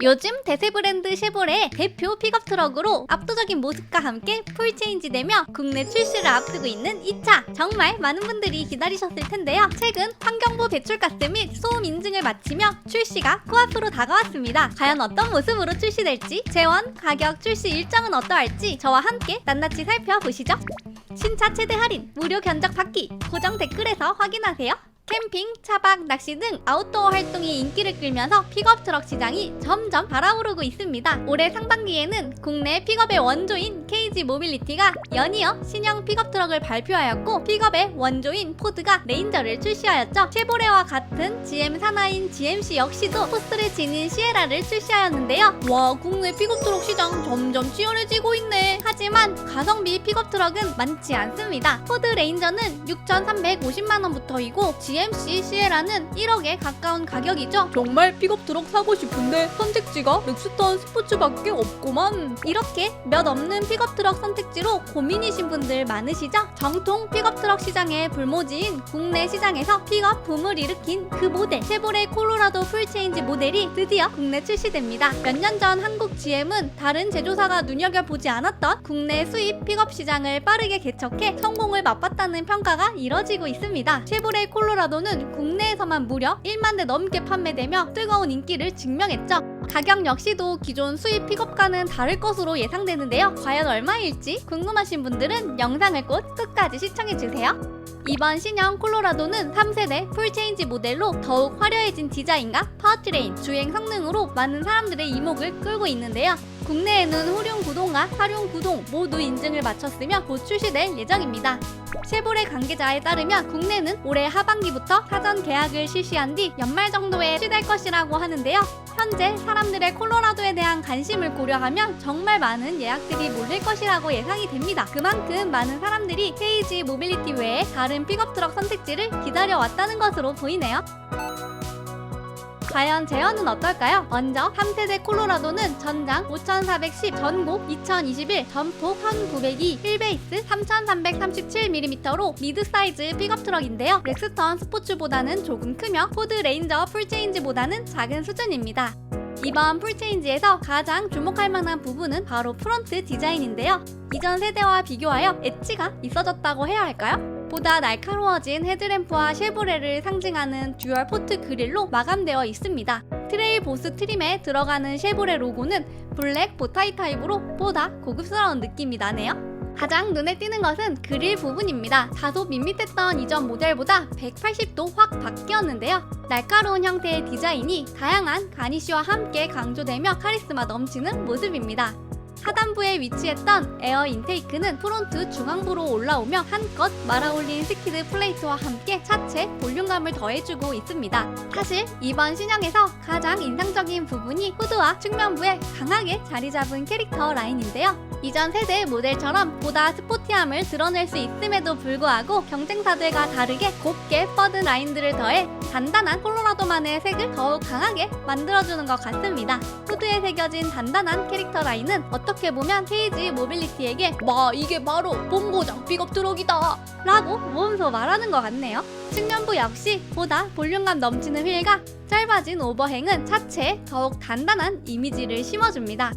요즘 대세 브랜드 쉐보레의 대표 픽업 트럭으로 압도적인 모습과 함께 풀체인지되며 국내 출시를 앞두고 있는 이 차. 정말 많은 분들이 기다리셨을 텐데요. 최근 환경부 배출가스 및 소음 인증을 마치며 출시가 코앞으로 다가왔습니다. 과연 어떤 모습으로 출시될지, 재원, 가격, 출시 일정은 어떠할지 저와 함께 낱낱이 살펴보시죠. 신차 최대 할인, 무료 견적 받기, 고정 댓글에서 확인하세요. 캠핑, 차박, 낚시 등 아웃도어 활동이 인기를 끌면서 픽업 트럭 시장이 점점 달아오르고 있습니다. 올해 상반기에는 국내 픽업의 원조인 KG 모빌리티가 연이어 신형 픽업 트럭을 발표하였고, 픽업의 원조인 포드가 레인저를 출시하였죠. 쉐보레와 같은 GM 산하인 GMC 역시도 포스를 지닌 시에라를 출시하였는데요. 와, 국내 픽업 트럭 시장 점점 치열해지고 있네. 하지만 가성비 픽업 트럭은 많지 않습니다. 포드 레인저는 6,350만원부터이고 GMC 시에라는 1억에 가까운 가격이죠. 정말 픽업 트럭 사고 싶은데 선택지가 렉스턴 스포츠밖에 없구만. 이렇게 몇 없는 픽업 트럭 선택지로 고민이신 분들 많으시죠? 정통 픽업 트럭 시장의 불모지인 국내 시장에서 픽업 붐을 일으킨 그 모델, 쉐보레 콜로라도 풀체인지 모델이 드디어 국내 출시됩니다. 몇 년 전 한국 GM은 다른 제조사가 눈여겨보지 않았던 국내 수입 픽업 시장을 빠르게 개척해 성공을 맛봤다는 평가가 이뤄지고 있습니다. 쉐보레 콜로라도는 국내에서만 무려 1만 대 넘게 판매되며 뜨거운 인기를 증명했죠. 가격 역시도 기존 수입 픽업과는 다를 것으로 예상되는데요. 과연 얼마일지 궁금하신 분들은 영상을 꼭 끝까지 시청해주세요. 이번 신형 콜로라도는 3세대 풀체인지 모델로 더욱 화려해진 디자인과 파워트레인, 주행 성능으로 많은 사람들의 이목을 끌고 있는데요. 국내에는 후륜 구동과 하륜 구동 모두 인증을 마쳤으며 곧 출시될 예정입니다. 쉐보레 관계자에 따르면 국내는 올해 하반기부터 사전 계약을 실시한 뒤 연말 정도에 출시될 것이라고 하는데요. 현재 사람들의 콜로라도에 대한 관심을 고려하면 정말 많은 예약들이 몰릴 것이라고 예상이 됩니다. 그만큼 많은 사람들이 KG 모빌리티 외에 다른 픽업 트럭 선택지를 기다려왔다는 것으로 보이네요. 과연 제어는 어떨까요? 먼저 3세대 콜로라도는 전장 5410, 전곡 2021, 전폭 1902, 휠베이스 3337mm로 미드 사이즈 픽업 트럭인데요. 렉스턴 스포츠보다는 조금 크며 포드 레인저 풀체인지보다는 작은 수준입니다. 이번 풀체인지에서 가장 주목할 만한 부분은 바로 프론트 디자인인데요. 이전 세대와 비교하여 엣지가 있어졌다고 해야 할까요? 보다 날카로워진 헤드램프와 쉐보레를 상징하는 듀얼 포트 그릴로 마감되어 있습니다. 트레일 보스 트림에 들어가는 쉐보레 로고는 블랙 보타이 타입으로 보다 고급스러운 느낌이 나네요. 가장 눈에 띄는 것은 그릴 부분입니다. 다소 밋밋했던 이전 모델보다 180도 확 바뀌었는데요. 날카로운 형태의 디자인이 다양한 가니쉬와 함께 강조되며 카리스마 넘치는 모습입니다. 하단부에 위치했던 에어 인테이크는 프론트 중앙부로 올라오며 한껏 말아올린 스키드 플레이트와 함께 차체 볼륨감을 더해주고 있습니다. 사실 이번 신형에서 가장 인상적인 부분이 후드와 측면부에 강하게 자리 잡은 캐릭터 라인인데요. 이전 세대 모델처럼 보다 스포티함을 드러낼 수 있음에도 불구하고 경쟁사들과 다르게 곱게 뻗은 라인들을 더해 단단한 콜로라도만의 색을 더욱 강하게 만들어주는 것 같습니다. 후드에 새겨진 단단한 캐릭터 라인은 어떻게 보면 KG 모빌리티에게 이게 바로 본고장 픽업 트럭이다 라고 모음서 말하는 것 같네요. 측면부 역시 보다 볼륨감 넘치는 휠과 짧아진 오버행은 차체에 더욱 단단한 이미지를 심어줍니다.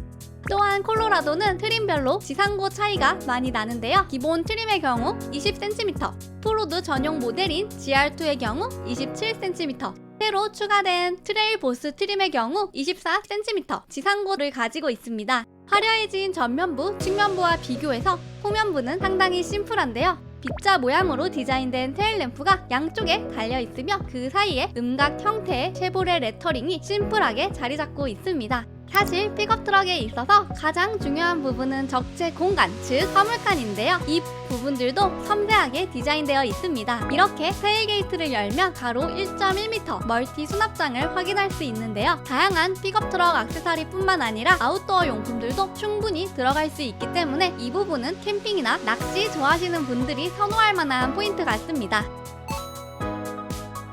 또한 콜로라도는 트림별로 지상고 차이가 많이 나는데요. 기본 트림의 경우 20cm, 프로드 전용 모델인 GR2의 경우 27cm, 새로 추가된 트레일 보스 트림의 경우 24cm 지상고를 가지고 있습니다. 화려해진 전면부, 측면부와 비교해서 후면부는 상당히 심플한데요. 빗자 모양으로 디자인된 테일램프가 양쪽에 달려있으며 그 사이에 음각 형태의 쉐보레 레터링이 심플하게 자리 잡고 있습니다. 사실 픽업 트럭에 있어서 가장 중요한 부분은 적재 공간, 즉 화물칸인데요. 이 부분들도 섬세하게 디자인되어 있습니다. 이렇게 테일게이트를 열면 가로 1.1m 멀티 수납장을 확인할 수 있는데요. 다양한 픽업 트럭 액세서리뿐만 아니라 아웃도어 용품들도 충분히 들어갈 수 있기 때문에 이 부분은 캠핑이나 낚시 좋아하시는 분들이 선호할 만한 포인트 같습니다.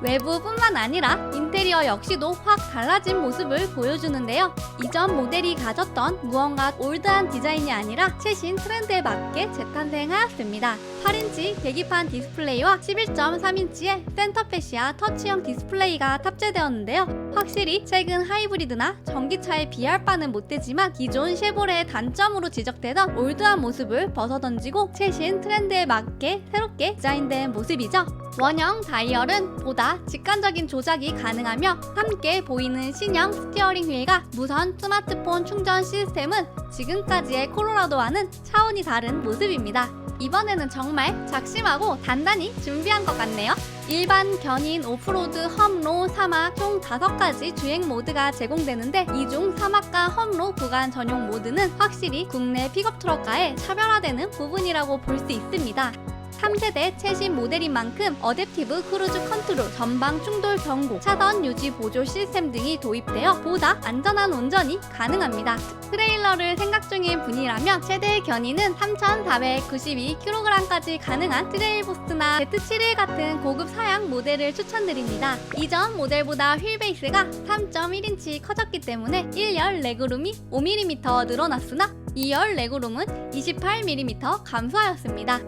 외부뿐만 아니라 인테리어 역시도 확 달라진 모습을 보여주는데요. 이전 모델이 가졌던 무언가 올드한 디자인이 아니라 최신 트렌드에 맞게 재탄생하였습니다. 8인치 계기판 디스플레이와 11.3인치의 센터페시아 터치형 디스플레이가 탑재되었는데요. 확실히 최근 하이브리드나 전기차에 비할 바는 못되지만 기존 쉐보레의 단점으로 지적되던 올드한 모습을 벗어던지고 최신 트렌드에 맞게 새롭게 디자인된 모습이죠. 원형 다이얼은 보다 직관적인 조작이 가능하며 함께 보이는 신형 스티어링 휠과 무선 스마트폰 충전 시스템은 지금까지의 콜로라도와는 차원이 다른 모습입니다. 이번에는 정말 작심하고 단단히 준비한 것 같네요. 일반 견인, 오프로드, 험로, 사막 총 5가지 주행 모드가 제공되는데 이 중 사막과 험로 구간 전용 모드는 확실히 국내 픽업 트럭과의 차별화되는 부분이라고 볼 수 있습니다. 3세대 최신 모델인 만큼 어댑티브 크루즈 컨트롤, 전방 충돌 경고, 차선 유지 보조 시스템 등이 도입되어 보다 안전한 운전이 가능합니다. 트레일러를 생각 중인 분이라면 최대 견인은 3,492kg까지 가능한 트레일보스나 Z71 같은 고급 사양 모델을 추천드립니다. 이전 모델보다 휠 베이스가 3.1인치 커졌기 때문에 1열 레그룸이 5mm 늘어났으나 2열 레그룸은 28mm 감소하였습니다.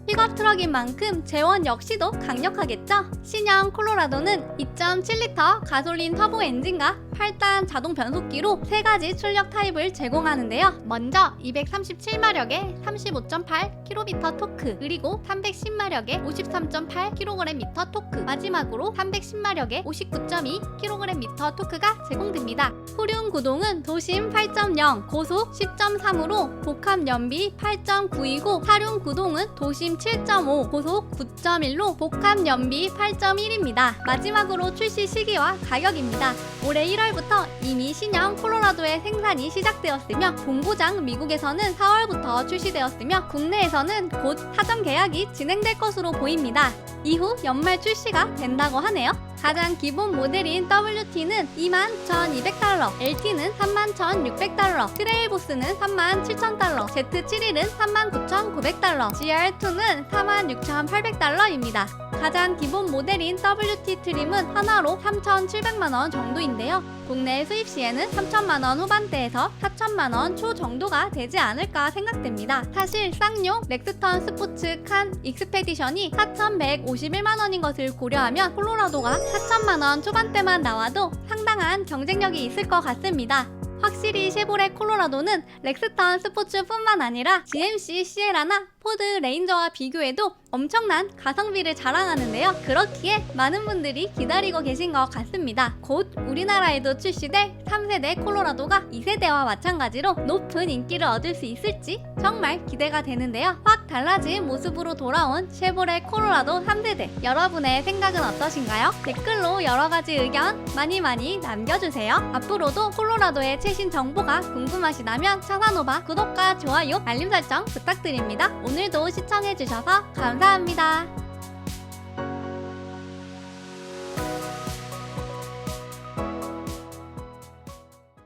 픽업 트럭인 만큼 제원 역시도 강력하겠죠? 신형 콜로라도는 2.7L 가솔린 터보 엔진과 8단 자동 변속기로 3가지 출력 타입을 제공하는데요. 먼저 237마력의 35.8km 토크, 그리고 310마력의 53.8kgm 토크, 마지막으로 310마력의 59.2kgm 토크가 제공됩니다. 후륜 구동은 도심 8.0, 고속 10.3으로 복합 연비 8.9이고 하륜 구동은 도심 7.5, 고속 9.1로 복합 연비 8.1입니다. 마지막으로 출시 시기와 가격입니다. 올해 1월부터 이미 신형 콜로라도의 생산이 시작되었으며 본고장 미국에서는 4월부터 출시되었으며 국내에서는 곧 사전 계약이 진행될 것으로 보입니다. 이후 연말 출시가 된다고 하네요. 가장 기본 모델인 WT는 21,200달러, LT는 31,600달러, 트레일보스는 37,000달러, Z71은 39,900달러, GR2는 46,800달러입니다. 가장 기본 모델인 WT 트림은 하나로 3,700만원 정도인데요. 국내 수입 시에는 3천만원 후반대에서 4천만원 초 정도가 되지 않을까 생각됩니다. 사실 쌍용 렉스턴 스포츠 칸 익스페디션이 4,151만원인 것을 고려하면 콜로라도가 4천만원 초반대만 나와도 상당한 경쟁력이 있을 것 같습니다. 확실히 쉐보레 콜로라도는 렉스턴 스포츠뿐만 아니라 GMC 시에라나 포드 레인저와 비교해도 엄청난 가성비를 자랑하는데요. 그렇기에 많은 분들이 기다리고 계신 것 같습니다. 곧 우리나라에도 출시될 3세대 콜로라도가 2세대와 마찬가지로 높은 인기를 얻을 수 있을지 정말 기대가 되는데요. 확 달라진 모습으로 돌아온 쉐보레 콜로라도 3세대, 여러분의 생각은 어떠신가요? 댓글로 여러가지 의견 많이 남겨주세요. 앞으로도 콜로라도의 최신 정보가 궁금하시다면 차산오바 구독과 좋아요, 알림 설정 부탁드립니다. 오늘도 시청해주셔서 감사합니다.